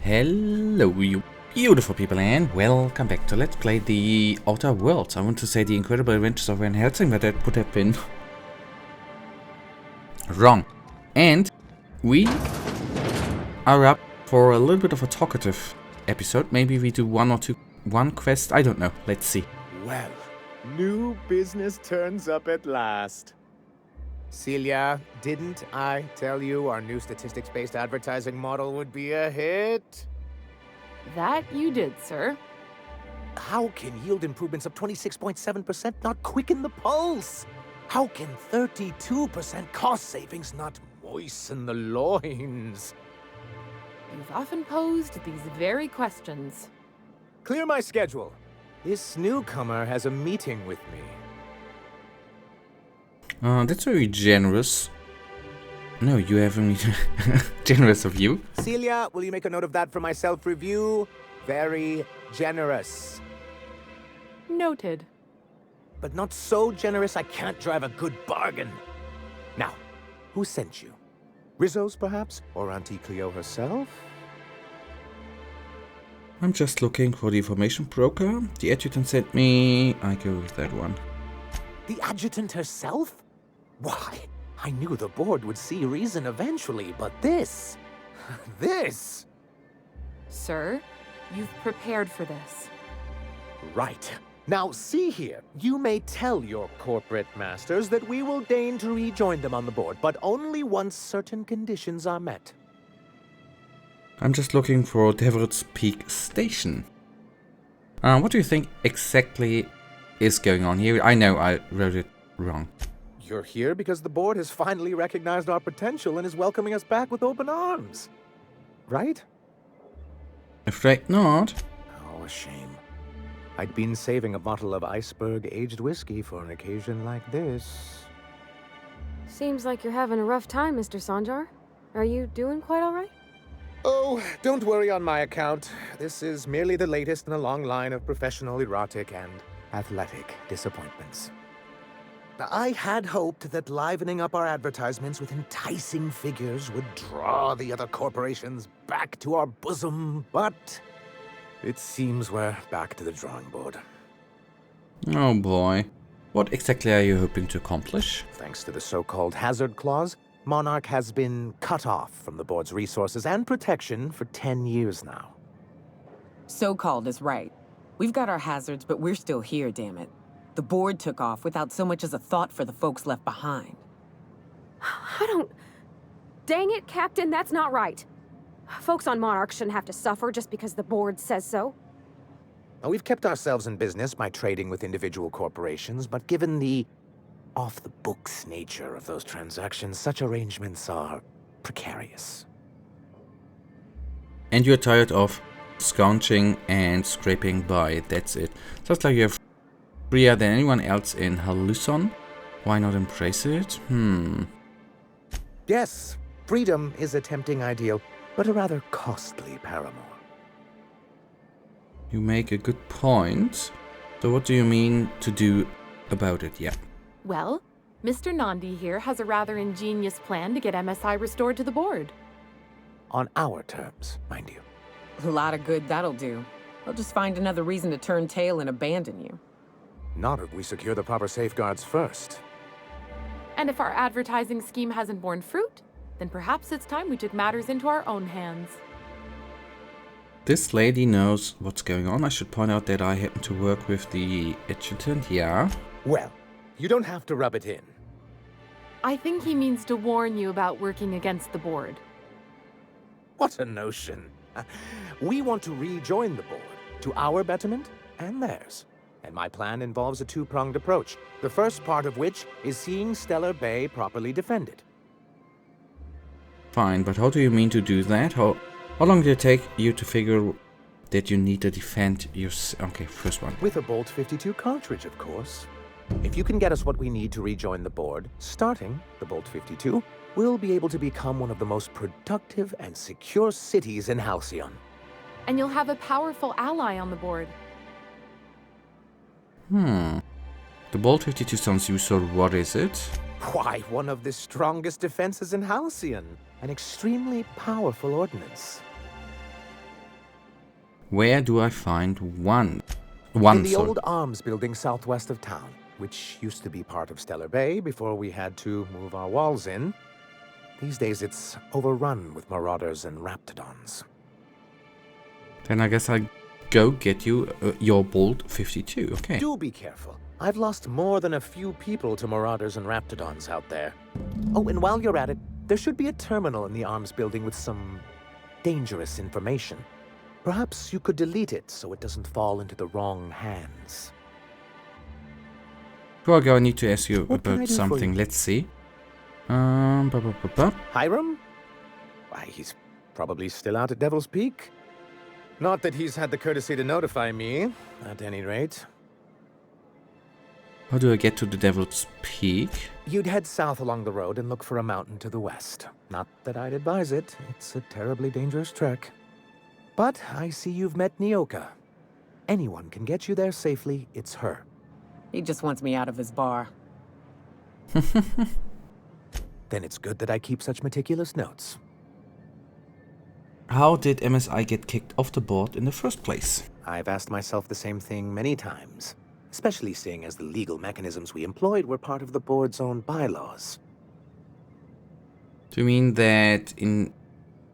Hello, you beautiful people, and welcome back to Let's Play the Outer Worlds. I want to say the Incredible Adventures of Van Helsing, but that would have been wrong. And we are up for a little bit of a talkative episode. Maybe we do one quest, I don't know. Let's see. Well, new business turns up at last. Celia, didn't I tell you our new statistics-based advertising model would be a hit? That you did, sir. How can yield improvements of 26.7% not quicken the pulse? How can 32% cost savings not moisten the loins? You've often posed these very questions. Clear my schedule. This newcomer has a meeting with me. That's very generous. No, you haven't. Generous of you. Celia, will you make a note of that for my self-review? Very generous. Noted. But not so generous I can't drive a good bargain. Now, who sent you? Rizzo's, perhaps? Or Auntie Cleo herself? I'm just looking for the information broker. The adjutant sent me. I go with that one. The adjutant herself? Why, I knew the board would see reason eventually, but this... this... Sir, you've prepared for this. Right. Now, see here. You may tell your corporate masters that we will deign to rejoin them on the board, but only once certain conditions are met. I'm just looking for Devil's Peak Station. What do you think exactly is going on here? I know I wrote it wrong. You're here because the board has finally recognized our potential and is welcoming us back with open arms. Right? Afraid not. Oh, a shame. I'd been saving a bottle of iceberg-aged whiskey for an occasion like this. Seems like you're having a rough time, Mr. Sanjar. Are you doing quite all right? Oh, don't worry on my account. This is merely the latest in a long line of professional erotic and athletic disappointments. I had hoped that livening up our advertisements with enticing figures would draw the other corporations back to our bosom, but it seems we're back to the drawing board. Oh boy. What exactly are you hoping to accomplish? Thanks to the so-called hazard clause, Monarch has been cut off from the board's resources and protection for 10 years now. So-called is right. We've got our hazards, but we're still here, damn it. The board took off without so much as a thought for the folks left behind. I don't... Dang it, Captain, that's not right. Folks on Monarch shouldn't have to suffer just because the board says so. Now, we've kept ourselves in business by trading with individual corporations, but given the off-the-books nature of those transactions, such arrangements are precarious. And you're tired of scrounging and scraping by, that's it. Sounds like you have freer than anyone else in Hallucon. Why not embrace it? Yes, freedom is a tempting ideal, but a rather costly paramour. You make a good point. So what do you mean to do about it? Yeah. Well, Mr. Nandi here has a rather ingenious plan to get MSI restored to the board. On our terms, mind you. A lot of good that'll do. They'll just find another reason to turn tail and abandon you. Not if we secure the proper safeguards first. And if our advertising scheme hasn't borne fruit, then perhaps it's time we took matters into our own hands. This lady knows what's going on. I should point out that I happen to work with the adjutant, yeah. Well, you don't have to rub it in. I think he means to warn you about working against the board. What a notion. We want to rejoin the board, to our betterment and theirs. And my plan involves a two-pronged approach, the first part of which is seeing Stellar Bay properly defended. Fine, but how do you mean to do that? How long did it take you to figure that you need to defend your... Okay, first one. With a Bolt 52 cartridge, of course. If you can get us what we need to rejoin the board, starting the Bolt 52, we'll be able to become one of the most productive and secure cities in Halcyon. And you'll have a powerful ally on the board. The Bolt 52 sounds useful. What is it? Why, one of the strongest defenses in Halcyon. An extremely powerful ordnance. Where do I find one? In the sorry. old arms building southwest of town, which used to be part of Stellar Bay before we had to move our walls in. These days it's overrun with marauders and raptidons. Then I guess I go get you your Bolt 52. Okay. Do be careful. I've lost more than a few people to marauders and raptidons out there. Oh, and while you're at it, there should be a terminal in the arms building with some dangerous information. Perhaps you could delete it so it doesn't fall into the wrong hands. Before I go, I need to ask you What can I about do for something. you? Let's see. Hiram? Why, he's probably still out at Devil's Peak. Not that he's had the courtesy to notify me, at any rate. How do I get to the Devil's Peak? You'd head south along the road and look for a mountain to the west. Not that I'd advise it. It's a terribly dangerous trek. But I see you've met Nyoka. Anyone can get you there safely, it's her. He just wants me out of his bar. Then it's good that I keep such meticulous notes. How did MSI get kicked off the board in the first place? I've asked myself the same thing many times, especially seeing as the legal mechanisms we employed were part of the board's own bylaws. Do you mean that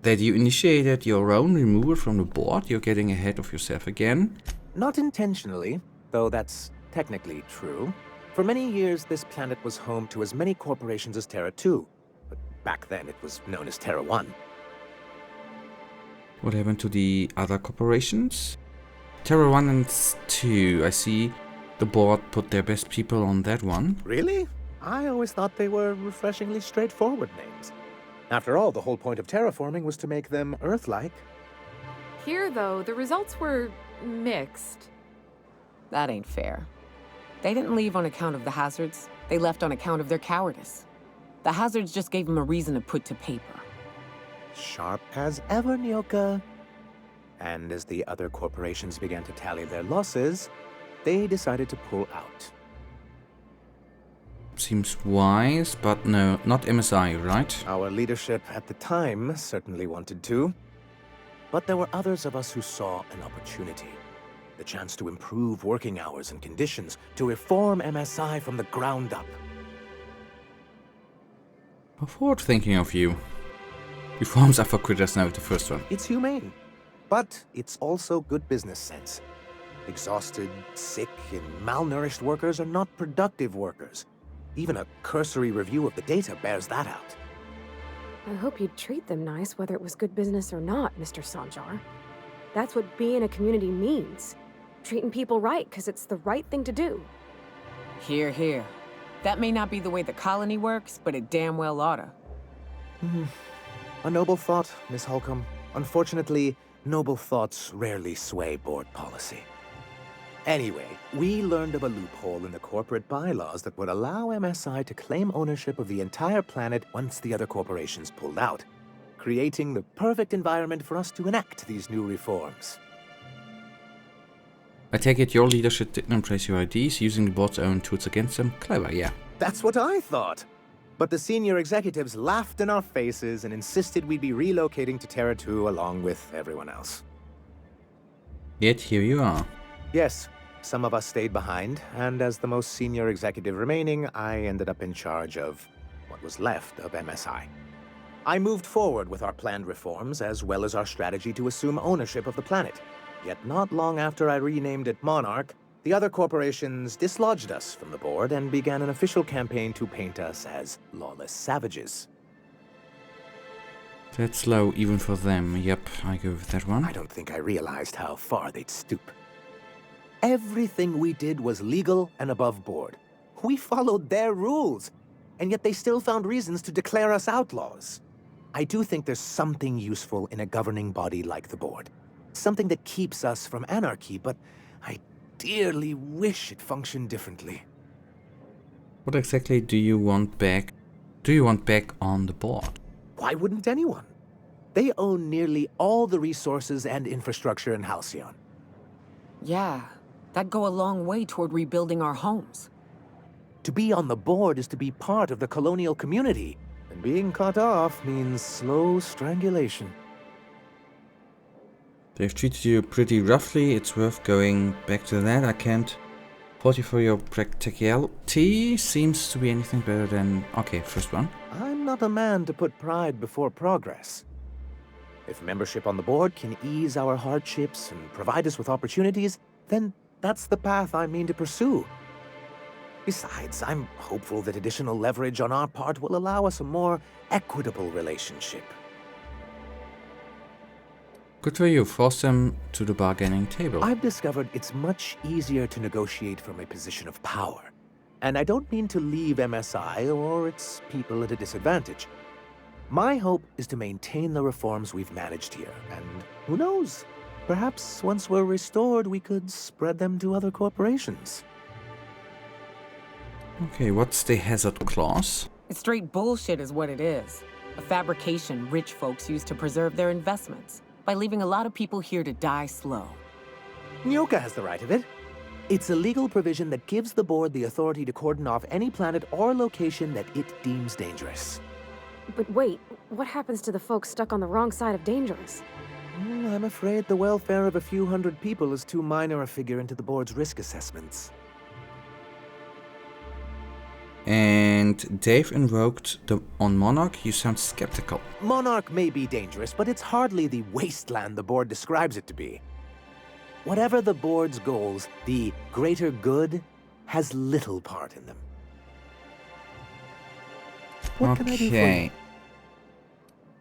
that you initiated your own removal from the board? You're getting ahead of yourself again? Not intentionally, though that's technically true. For many years, this planet was home to as many corporations as Terra 2, but back then it was known as Terra 1. What happened to the other corporations? Terra 1 and 2. I see the board put their best people on that one. Really? I always thought they were refreshingly straightforward names. After all, the whole point of terraforming was to make them Earth-like. Here, though, the results were mixed. That ain't fair. They didn't leave on account of the hazards. They left on account of their cowardice. The hazards just gave them a reason to put to paper. Sharp as ever, Nyoka. And as the other corporations began to tally their losses, they decided to pull out. Seems wise, but no, not MSI, right? Our leadership at the time certainly wanted to. But there were others of us who saw an opportunity. The chance to improve working hours and conditions, to reform MSI from the ground up. Forward thinking of you. Reforms are for critters now, the first one. It's humane, but it's also good business sense. Exhausted, sick, and malnourished workers are not productive workers. Even a cursory review of the data bears that out. I hope you'd treat them nice, whether it was good business or not, Mr. Sanjar. That's what being a community means. Treating people right, because it's the right thing to do. Here, here. That may not be the way the colony works, but it damn well oughta. A noble thought, Miss Holcomb. Unfortunately, noble thoughts rarely sway board policy. Anyway, we learned of a loophole in the corporate bylaws that would allow MSI to claim ownership of the entire planet once the other corporations pulled out, creating the perfect environment for us to enact these new reforms. I take it your leadership didn't embrace your ideas, using the board's own tools against them. Clever, yeah. That's what I thought. But the senior executives laughed in our faces and insisted we'd be relocating to Terra 2 along with everyone else. Yet here you are. Yes, some of us stayed behind, and as the most senior executive remaining, I ended up in charge of what was left of MSI. I moved forward with our planned reforms, as well as our strategy to assume ownership of the planet. Yet not long after I renamed it Monarch, the other corporations dislodged us from the board and began an official campaign to paint us as lawless savages. That's low even for them. Yep, I go with that one. I don't think I realized how far they'd stoop. Everything we did was legal and above board. We followed their rules, and yet they still found reasons to declare us outlaws. I do think there's something useful in a governing body like the board. Something that keeps us from anarchy, but I dearly wish it functioned differently. What exactly do you want back? Do you want back on the board? Why wouldn't anyone? They own nearly all the resources and infrastructure in Halcyon. Yeah, that'd go a long way toward rebuilding our homes. To be on the board is to be part of the colonial community, and being cut off means slow strangulation. They've treated you pretty roughly. It's worth going back to that. I can't fault you for your practicality. Seems to be anything better than... Okay, first one. I'm not a man to put pride before progress. If membership on the board can ease our hardships and provide us with opportunities, then that's the path I mean to pursue. Besides, I'm hopeful that additional leverage on our part will allow us a more equitable relationship. Good for you. Force them to the bargaining table. I've discovered it's much easier to negotiate from a position of power. And I don't mean to leave MSI or its people at a disadvantage. My hope is to maintain the reforms we've managed here, and who knows? Perhaps once we're restored, we could spread them to other corporations. Okay, what's the hazard clause? It's straight bullshit is what it is. A fabrication rich folks use to preserve their investments by leaving a lot of people here to die slow. Nyoka has the right of it. It's a legal provision that gives the board the authority to cordon off any planet or location that it deems dangerous. But wait, what happens to the folks stuck on the wrong side of dangerous? I'm afraid the welfare of a few hundred people is too minor a figure into the board's risk assessments. And Dave invoked on Monarch. You sound skeptical. Monarch may be dangerous, but it's hardly the wasteland the board describes it to be. Whatever the board's goals, the greater good has little part in them. What can I do for you?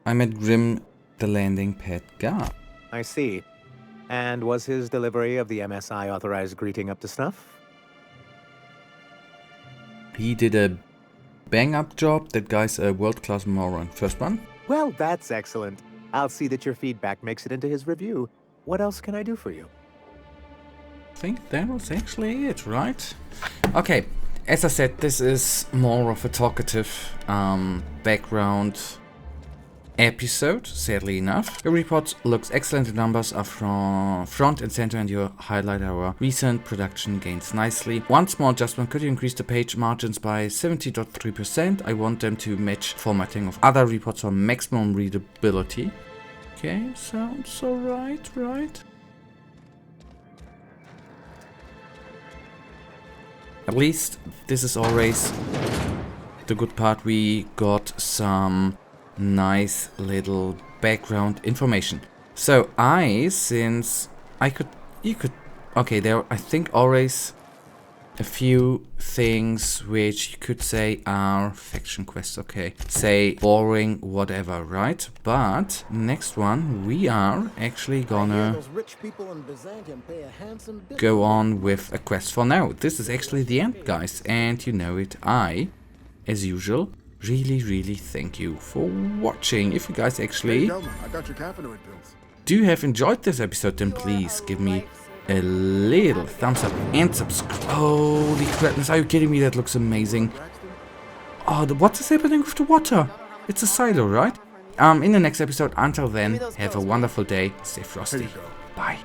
I met Grim, the landing pad guard. I see. And was his delivery of the MSI authorized greeting up to snuff? He did a bang-up job. That guy's a world-class moron. First one? Well, that's excellent. I'll see that your feedback makes it into his review. What else can I do for you? I think that was actually it, right? Okay, as I said, this is more of a talkative background episode, sadly enough. The report looks excellent, the numbers are from front and center, and you highlight our recent production gains nicely. One small adjustment: could you increase the page margins by 70.3%? I want them to match formatting of other reports for maximum readability. Okay, sounds alright, right? At least this is always the good part. We got some nice little background information. So there are, I think, always a few things which you could say are faction quests, okay. Say boring, whatever, right? But next one, we are actually gonna go on with a quest for now. This is actually the end, guys, and you know it. I, as usual, really thank you for watching. If you guys actually do have enjoyed this episode, then please give me a little thumbs up and subscribe. Holy crapness, are you kidding me? That looks amazing. Oh, what is happening with the water? It's a silo, right? In the next episode. Until then, have a wonderful day. Stay frosty. Bye.